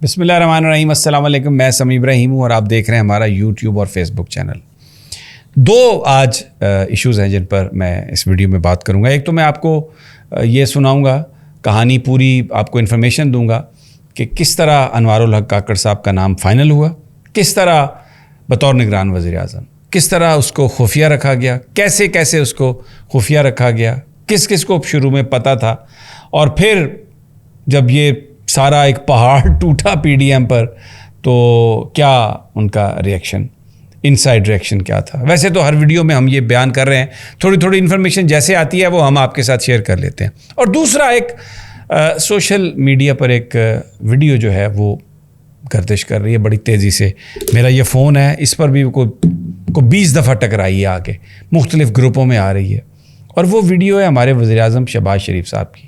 بسم اللہ الرحمن الرحیم. السلام علیکم. میں سمیع ابراہیم ہوں اور آپ دیکھ رہے ہیں ہمارا یوٹیوب اور فیس بک چینل. دو آج ایشوز ہیں جن پر میں اس ویڈیو میں بات کروں گا. ایک تو میں آپ کو یہ سناؤں گا کہانی پوری, آپ کو انفارمیشن دوں گا کہ کس طرح انوار الحق کاکڑ صاحب کا نام فائنل ہوا, کس طرح بطور نگران وزیر اعظم, کس طرح اس کو خفیہ رکھا گیا, کیسے کیسے اس کو خفیہ رکھا گیا, کس کس کو شروع میں پتہ تھا, اور پھر جب یہ سارا ایک پہاڑ ٹوٹا پی ڈی ایم پر تو کیا ان کا ریئیکشن, انسائیڈ ریئیکشن کیا تھا. ویسے تو ہر ویڈیو میں ہم یہ بیان کر رہے ہیں, تھوڑی تھوڑی انفارمیشن جیسے آتی ہے وہ ہم آپ کے ساتھ شیئر کر لیتے ہیں. اور دوسرا ایک سوشل میڈیا پر ایک ویڈیو جو ہے وہ گردش کر رہی ہے بڑی تیزی سے. میرا یہ فون ہے, اس پر بھی کو 20 دفعہ ٹکرائی ہے, آ کے مختلف گروپوں میں آ رہی ہے. اور وہ ویڈیو ہے ہمارے وزیر اعظم شہباز شریف صاحب کی.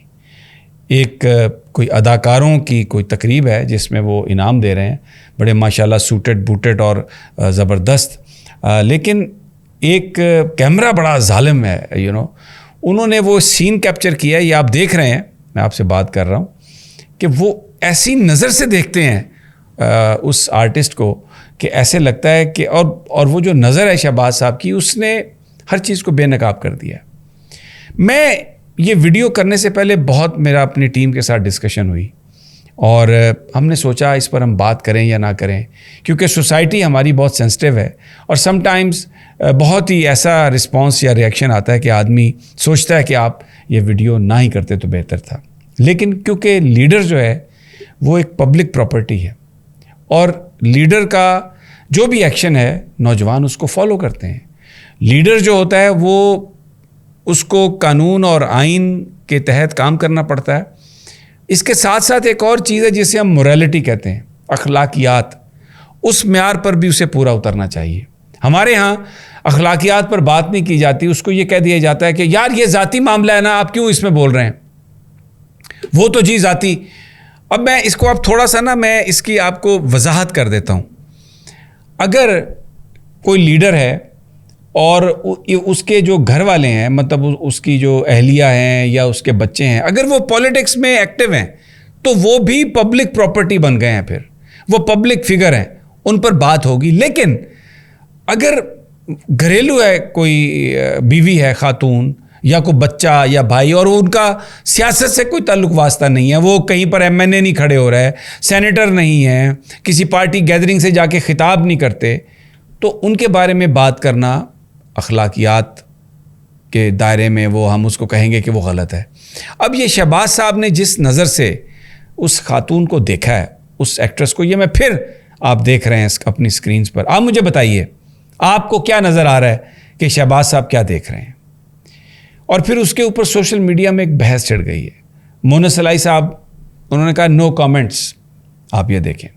ایک کوئی اداکاروں کی کوئی تقریب ہے جس میں وہ انعام دے رہے ہیں, بڑے ماشاءاللہ سوٹڈ بوٹڈ اور زبردست, لیکن ایک کیمرہ بڑا ظالم ہے, انہوں نے وہ سین کیپچر کیا ہے. یہ آپ دیکھ رہے ہیں, میں آپ سے بات کر رہا ہوں کہ وہ ایسی نظر سے دیکھتے ہیں اس آرٹسٹ کو کہ ایسے لگتا ہے کہ اور وہ جو نظر ہے شہباز صاحب کی, اس نے ہر چیز کو بے نقاب کر دیا. میں یہ ویڈیو کرنے سے پہلے بہت میرا اپنی ٹیم کے ساتھ ڈسکشن ہوئی اور ہم نے سوچا اس پر ہم بات کریں یا نہ کریں, کیونکہ سوسائٹی ہماری بہت سینسٹیو ہے اور سم ٹائمز بہت ہی ایسا رسپانس یا ریئیکشن آتا ہے کہ آدمی سوچتا ہے کہ آپ یہ ویڈیو نہ ہی کرتے تو بہتر تھا. لیکن کیونکہ لیڈر جو ہے وہ ایک پبلک پراپرٹی ہے اور لیڈر کا جو بھی ایکشن ہے نوجوان اس کو فالو کرتے ہیں. لیڈر جو ہوتا ہے وہ اس کو قانون اور آئین کے تحت کام کرنا پڑتا ہے. اس کے ساتھ ساتھ ایک اور چیز ہے جسے ہم موریلٹی کہتے ہیں, اخلاقیات. اس معیار پر بھی اسے پورا اترنا چاہیے. ہمارے ہاں اخلاقیات پر بات نہیں کی جاتی, اس کو یہ کہہ دیا جاتا ہے کہ یار یہ ذاتی معاملہ ہے نا, آپ کیوں اس میں بول رہے ہیں, وہ تو جی ذاتی. اب میں اس کو اب تھوڑا سا میں اس کی آپ کو وضاحت کر دیتا ہوں. اگر کوئی لیڈر ہے اور اس کے جو گھر والے ہیں, مطلب اس کی جو اہلیہ ہیں یا اس کے بچے ہیں, اگر وہ پولیٹکس میں ایکٹیو ہیں تو وہ بھی پبلک پراپرٹی بن گئے ہیں, پھر وہ پبلک فگر ہیں, ان پر بات ہوگی. لیکن اگر گھریلو ہے, کوئی بیوی ہے خاتون یا کوئی بچہ یا بھائی, اور ان کا سیاست سے کوئی تعلق واسطہ نہیں ہے, وہ کہیں پر ایم این اے نہیں کھڑے ہو رہا ہے, سینیٹر نہیں ہے, کسی پارٹی گیدرنگ سے جا کے خطاب نہیں کرتے, تو ان کے بارے میں بات کرنا اخلاقیات کے دائرے میں وہ ہم اس کو کہیں گے کہ وہ غلط ہے. اب یہ شہباز صاحب نے جس نظر سے اس خاتون کو دیکھا ہے, اس ایکٹریس کو, یہ میں پھر آپ دیکھ رہے ہیں اپنی سکرینز پر. آپ مجھے بتائیے آپ کو کیا نظر آ رہا ہے کہ شہباز صاحب کیا دیکھ رہے ہیں. اور پھر اس کے اوپر سوشل میڈیا میں ایک بحث چڑھ گئی ہے. مونس علائی صاحب انہوں نے کہا نو کامنٹس, آپ یہ دیکھیں.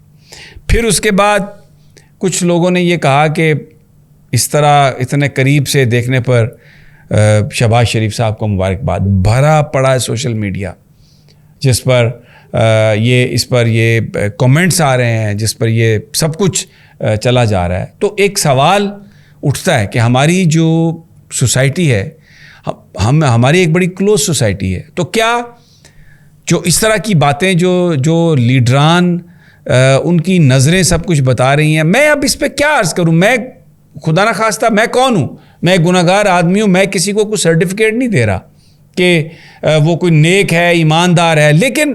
پھر اس کے بعد کچھ لوگوں نے یہ کہا کہ اس طرح اتنے قریب سے دیکھنے پر شہباز شریف صاحب کو مبارکباد. بھرا پڑا ہے سوشل میڈیا جس پر اس پر یہ کامنٹس آ رہے ہیں, جس پر یہ سب کچھ چلا جا رہا ہے. تو ایک سوال اٹھتا ہے کہ ہماری جو سوسائٹی ہے, ہماری ایک بڑی کلوز سوسائٹی ہے, تو کیا جو اس طرح کی باتیں جو لیڈران ان کی نظریں سب کچھ بتا رہی ہیں, میں اب اس پہ کیا عرض کروں. میں خدا نہ خواستہ میں کون ہوں, میں گناہگار آدمی ہوں, میں کسی کو کوئی سرٹیفکیٹ نہیں دے رہا کہ وہ کوئی نیک ہے, ایماندار ہے. لیکن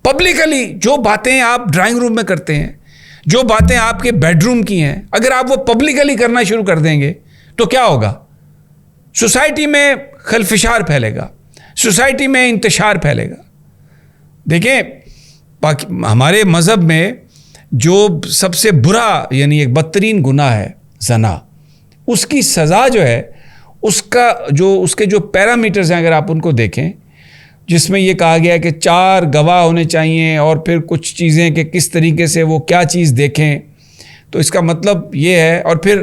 پبلکلی جو باتیں آپ ڈرائنگ روم میں کرتے ہیں, جو باتیں آپ کے بیڈ روم کی ہیں, اگر آپ وہ پبلکلی کرنا شروع کر دیں گے تو کیا ہوگا؟ سوسائٹی میں خلفشار پھیلے گا, سوسائٹی میں انتشار پھیلے گا. دیکھیں ہمارے مذہب میں جو سب سے برا یعنی ایک بدترین گناہ ہے زنا, اس کی سزا جو ہے اس کے جو پیرامیٹرز ہیں اگر آپ ان کو دیکھیں, جس میں یہ کہا گیا ہے کہ 4 گواہ ہونے چاہیے اور پھر کچھ چیزیں کہ کس طریقے سے وہ کیا چیز دیکھیں, تو اس کا مطلب یہ ہے. اور پھر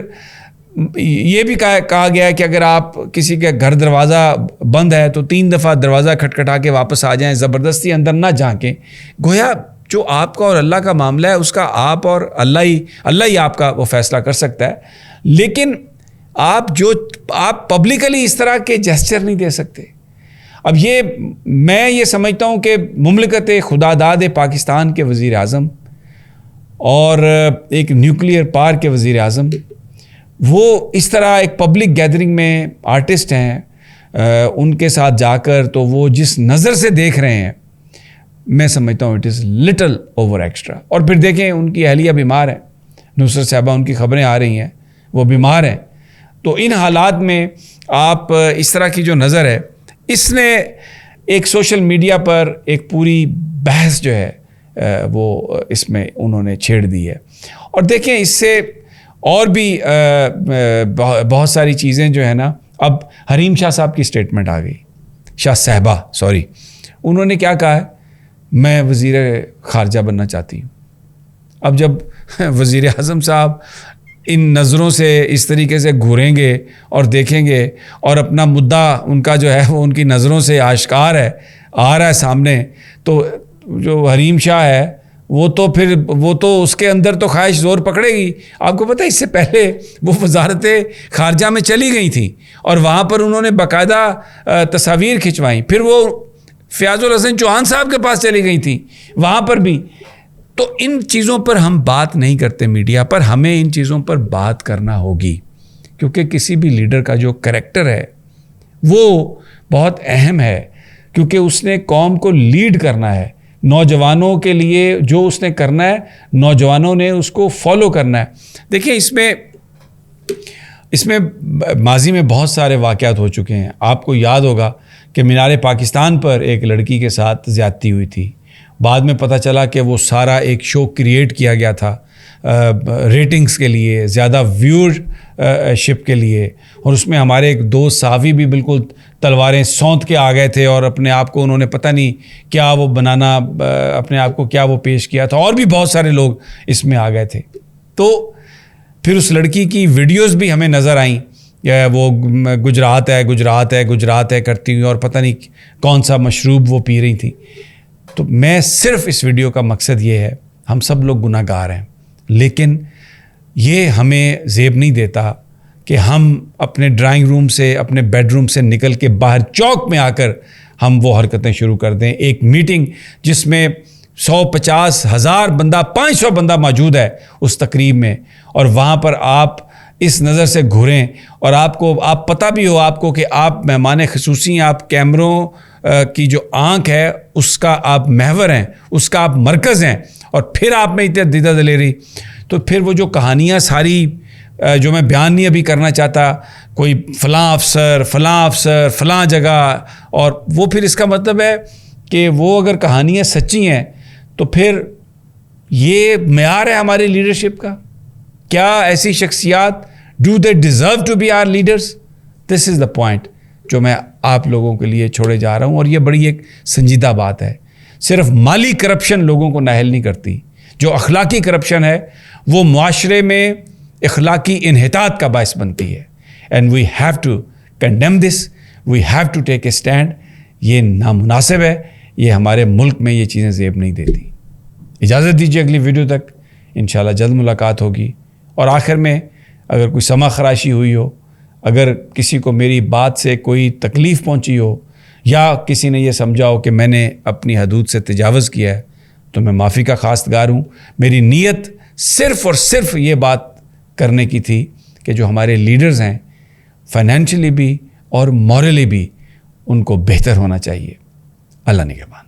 یہ بھی کہا گیا ہے کہ اگر آپ کسی کے گھر دروازہ بند ہے تو 3 دفعہ دروازہ کھٹکھٹا کے واپس آ جائیں, زبردستی اندر نہ جھانکیں. گویا جو آپ کا اور اللہ کا معاملہ ہے اس کا آپ اور اللہ ہی آپ کا وہ فیصلہ کر سکتا ہے. لیکن آپ پبلکلی اس طرح کے جیسچر نہیں دے سکتے. اب میں یہ سمجھتا ہوں کہ مملکت خدا داد پاکستان کے وزیر اعظم اور ایک نیوکلیئر پار کے وزیر اعظم، وہ اس طرح ایک پبلک گیدرنگ میں آرٹسٹ ہیں، ان کے ساتھ جا کر تو وہ جس نظر سے دیکھ رہے ہیں، میں سمجھتا ہوں it is little over extra. اور پھر دیکھیں ان کی اہلیہ بیمار ہیں، نصرت صاحبہ، ان کی خبریں آ رہی ہیں وہ بیمار ہیں. تو ان حالات میں آپ اس طرح کی جو نظر ہے، اس نے ایک سوشل میڈیا پر ایک پوری بحث جو ہے وہ اس میں انہوں نے چھیڑ دی ہے. اور دیکھیں اس سے اور بھی بہت ساری چیزیں جو ہے نا. اب حریم شاہ صاحب کی سٹیٹمنٹ آ گئی، شاہ صاحبہ سوری، انہوں نے کیا کہا ہے، میں وزیر خارجہ بننا چاہتی ہوں. اب جب وزیر اعظم صاحب ان نظروں سے اس طریقے سے گھوریں گے اور دیکھیں گے اور اپنا مدعا ان کا جو ہے وہ ان کی نظروں سے آشکار ہے، آ رہا ہے سامنے، تو جو حریم شاہ ہے وہ تو اس کے اندر تو خواہش زور پکڑے گی. آپ کو پتہ ہے اس سے پہلے وہ وزارت خارجہ میں چلی گئی تھیں اور وہاں پر انہوں نے باقاعدہ تصاویر کھنچوائیں. پھر وہ فیاض الحسن چوہان صاحب کے پاس چلی گئی تھیں، وہاں پر بھی. تو ان چیزوں پر ہم بات نہیں کرتے میڈیا پر، ہمیں ان چیزوں پر بات کرنا ہوگی، کیونکہ کسی بھی لیڈر کا جو کریکٹر ہے وہ بہت اہم ہے، کیونکہ اس نے قوم کو لیڈ کرنا ہے. نوجوانوں کے لیے جو اس نے کرنا ہے، نوجوانوں نے اس کو فالو کرنا ہے. دیکھیں اس میں ماضی میں بہت سارے واقعات ہو چکے ہیں. آپ کو یاد ہوگا کہ مینار پاکستان پر ایک لڑکی کے ساتھ زیادتی ہوئی تھی. بعد میں پتہ چلا کہ وہ سارا ایک شو کریٹ کیا گیا تھا ریٹنگز کے لیے، زیادہ ویور شپ کے لیے. اور اس میں ہمارے ایک دوست صحافی بھی بالکل تلواریں سونت کے آ گئے تھے اور اپنے آپ کو انہوں نے پتہ نہیں کیا وہ بنانا، اپنے آپ کو کیا وہ پیش کیا تھا. اور بھی بہت سارے لوگ اس میں آ گئے تھے. تو پھر اس لڑکی کی ویڈیوز بھی ہمیں نظر آئیں، وہ گجرات ہے کرتی ہوئی، اور پتہ نہیں کون سا مشروب وہ پی رہی تھی. تو میں صرف اس ویڈیو کا مقصد یہ ہے، ہم سب لوگ گناہ گار ہیں، لیکن یہ ہمیں زیب نہیں دیتا کہ ہم اپنے ڈرائنگ روم سے، اپنے بیڈ روم سے نکل کے باہر چوک میں آ کر ہم وہ حرکتیں شروع کر دیں. ایک میٹنگ جس میں 150 ہزار بندہ، 500 بندہ موجود ہے اس تقریب میں، اور وہاں پر آپ اس نظر سے گھوریں، اور آپ پتہ بھی ہو آپ کو کہ آپ مہمان خصوصی ہیں، آپ کیمروں کی جو آنکھ ہے اس کا آپ محور ہیں، اس کا آپ مرکز ہیں، اور پھر آپ میں اتنا دیدہ دلیری. تو پھر وہ جو کہانیاں ساری جو میں بیان نہیں ابھی کرنا چاہتا، کوئی فلاں افسر فلاں جگہ، اور وہ پھر اس کا مطلب ہے کہ وہ اگر کہانیاں سچی ہیں تو پھر یہ معیار ہے ہماری لیڈرشپ کا. کیا ایسی شخصیات do they deserve to be our leaders? This is the point جو میں آپ لوگوں کے لیے چھوڑے جا رہا ہوں. اور یہ بڑی ایک سنجیدہ بات ہے. صرف مالی کرپشن لوگوں کو نااہل نہیں کرتی، جو اخلاقی کرپشن ہے وہ معاشرے میں اخلاقی انحطاط کا باعث بنتی ہے. And we have to condemn this, we have to take a stand. یہ نامناسب ہے، یہ ہمارے ملک میں یہ چیزیں زیب نہیں دیتی. اجازت دیجیے اگلی ویڈیو تک انشاءاللہ جلد ملاقات ہوگی. اور آخر میں اگر کوئی سما خراشی ہوئی ہو، اگر کسی کو میری بات سے کوئی تکلیف پہنچی ہو، یا کسی نے یہ سمجھا ہو کہ میں نے اپنی حدود سے تجاوز کیا ہے، تو میں معافی کا خواستگار ہوں. میری نیت صرف اور صرف یہ بات کرنے کی تھی کہ جو ہمارے لیڈرز ہیں فائنینشلی بھی اور مورلی بھی ان کو بہتر ہونا چاہیے. اللہ نگہبان.